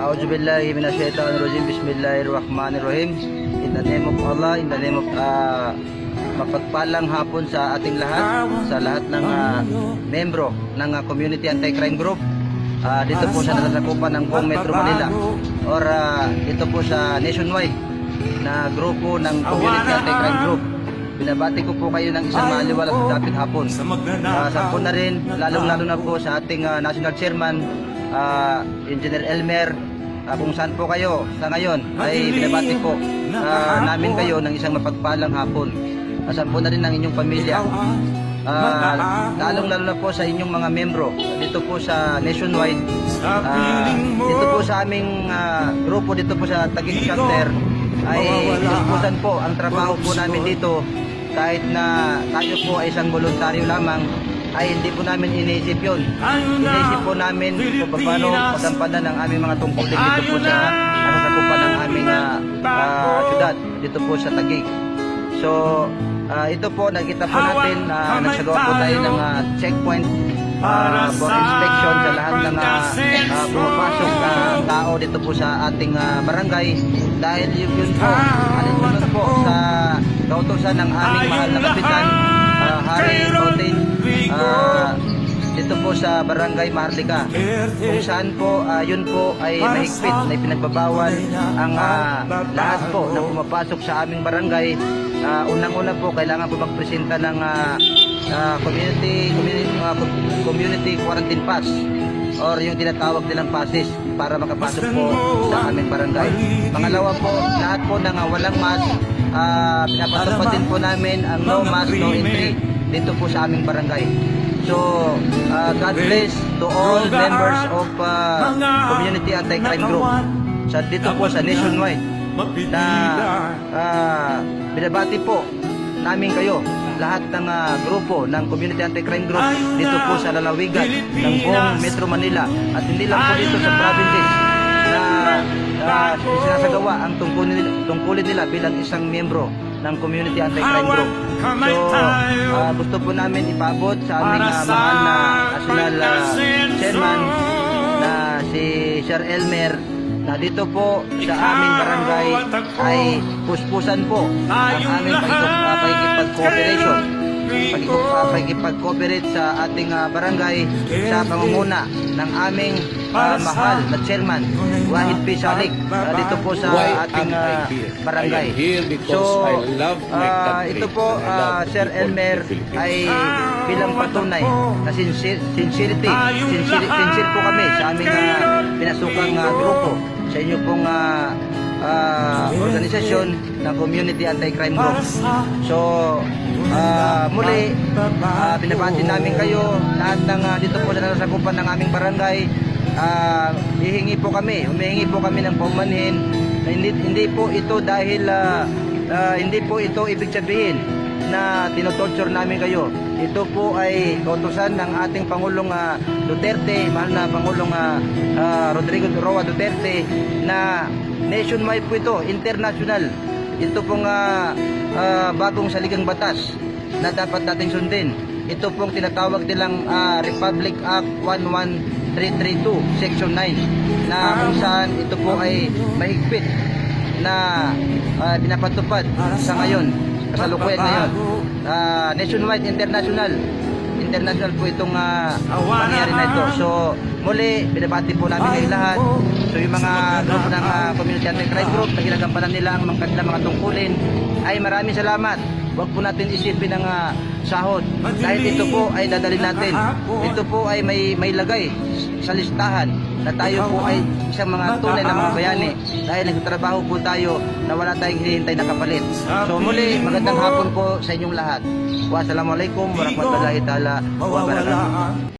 A'udzubillahi minasyaitonirrajim. Bismillahirrahmanirrahim. In the name of Allah, in the name of mapagpalang hapon sa ating lahat, sa lahat ng membro ng Community Anti-Crime Group. Dito po sa nasasakupan ng buong Metro Manila or dito po sa nationwide na grupo ng Community Anti-Crime Group. Binabati ko po kayo ng isang maaliwalas na dapit hapon. Sampo na rin, lalong-lalo na po sa ating National Chairman, Engineer Elmer. Kung saan po kayo sa ngayon ay binabati po namin kayo ng isang mapagpalang hapon. Sampo na rin ng inyong pamilya. Lalong-lalo na po sa inyong mga membro dito po sa nationwide. Dito po sa aming grupo dito po sa Taguig Chapter ay inupusan po ang trabaho po namin dito. Kahit na tayo po ay isang voluntaryo lamang, ay hindi po namin iniisip yun. Iniisip po namin kung paano magampanan ng aming mga tungkulin dito po sa nasasakupan ng aming syudad dito po sa Taguig. So ito po, nakita po natin nagsagawa po tayo ng checkpoint for inspection sa lahat ng pumapasok na tao dito po sa ating barangay. Dahil yun po, alinsunod po sa kautusan ng aming mahal na kapitan, Harry Mountain, dito po sa Barangay Maharlika, kung saan po yun po ay mahigpit na ipinagbabawal ang lahat po na pumapasok sa aming barangay. Unang-una po kailangan po magpresenta ng community quarantine pass or yung tinatawag nilang passes para makapasok po sa aming barangay. Pangalawa po, lahat po ng walang mask, pinapatupad din po namin ang no mask, no entry dito po sa aming barangay. So, God bless to all members of Community Anti-Crime Group dito po sa nationwide na binabati po namin kayo, lahat ng grupo ng Community Anti-Crime Group dito po sa lalawigan ng buong Metro Manila at hindi lang po dito sa provinces na sinasagawa ang tungkulin nila bilang isang miyembro ng Community Anti-Crime Group. So, gusto po namin ipabot sa aming mahal na National Chairman na si Sir Elmer na dito po sa aming barangay ay puspusan po ang aming pakikipag-cooperate sa ating barangay sa pangunguna ng aming mahal na chairman, Wahid P. Salik, dito po sa ating barangay. So, ito po, Sir Elmer ay bilang patunay na sincere po kami sa aming pinasukang grupo sa inyo pong organisasyon ng Community Anti-Crime Group. So, muli, binabati namin kayo, lahat ng dito po sa nasasakupan ng aming barangay. Humihingi po kami ng paumanhin. Hindi po ito dahil, hindi po ito ibig sabihin na tinotorture namin kayo. Ito po ay kautusan ng ating Pangulong Duterte, mahal na Pangulong Rodrigo Roa Duterte, na nationwide po ito, international. Ito pong bagong saligang batas na dapat nating sundin. Ito pong tinatawag nilang Republic Act 11332 Section 9 na kung saan ito po ay mahigpit na pinapatupad sa ngayon, kasalukuyan ngayon. Nationwide, international po itong pangyayari na ito. So, muli, binabati po namin kayong lahat. So, yung mga grupo ng Community Anti-Crime Group na ginagampanan nila ang mga tungkulin ay maraming salamat. Huwag po natin isipin ang sahod. Dahil ito po ay dadalhin natin. Ito po ay may lagay sa listahan na tayo po ay isang mga tunay na mga bayani dahil nagtatrabaho po tayo na wala tayong hinihintay na kapalit. So muli, magandang hapon po sa inyong lahat. Wassalamualaikum warahmatullahi ta'ala wabarakatuh.